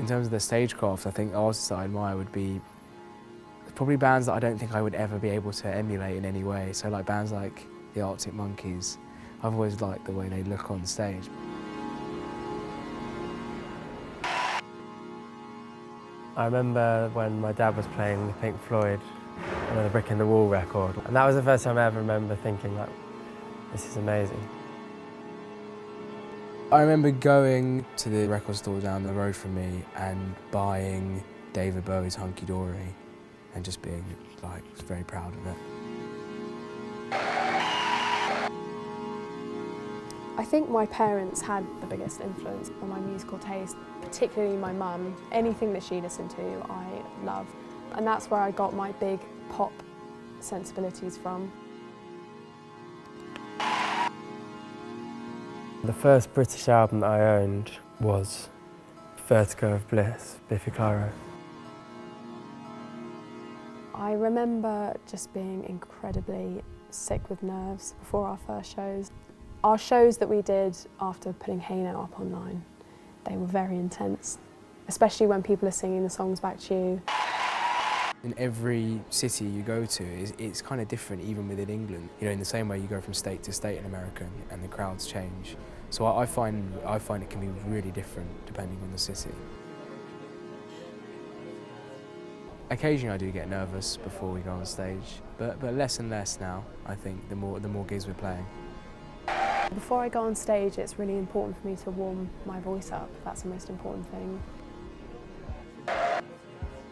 In terms of the stagecraft, I think artists that I admire would be probably bands that I don't think I would ever be able to emulate in any way. So like bands like the Arctic Monkeys, I've always liked the way they look on stage. I remember when my dad was playing the Pink Floyd and the Brick in the Wall record, and that was the first time I ever remember thinking, like, this is amazing. I remember going to the record store down the road from me and buying David Bowie's Hunky Dory and just being like very proud of it. I think my parents had the biggest influence on my musical taste, particularly my mum. Anything that she listened to, I love. And that's where I got my big pop sensibilities from. The first British album that I owned was Vertigo of Bliss, Biffy Clyro. I remember just being incredibly sick with nerves before our first shows. Our shows that we did after putting Hey Now up online, they were very intense, especially when people are singing the songs back to you. In every city you go to, it's kind of different even within England. You know, in the same way you go from state to state in America and the crowds change. So I find it can be really different depending on the city. Occasionally I do get nervous before we go on stage, but less and less now, I think, the more gigs we're playing. Before I go on stage, it's really important for me to warm my voice up. That's the most important thing.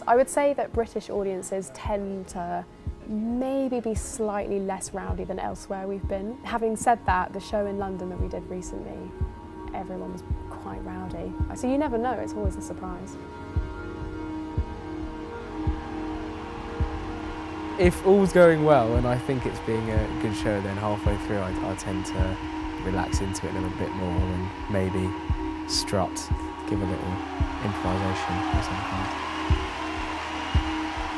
I would say that British audiences tend to maybe be slightly less rowdy than elsewhere we've been. Having said that, the show in London that we did recently, everyone was quite rowdy. So you never know, it's always a surprise. If all's going well and I think it's being a good show, then halfway through I tend to relax into it a little bit more and maybe strut, give a little improvisation or something.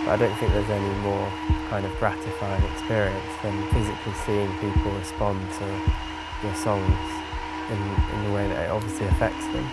But I don't think there's any more kind of gratifying experience than physically seeing people respond to your songs in the way that it obviously affects them.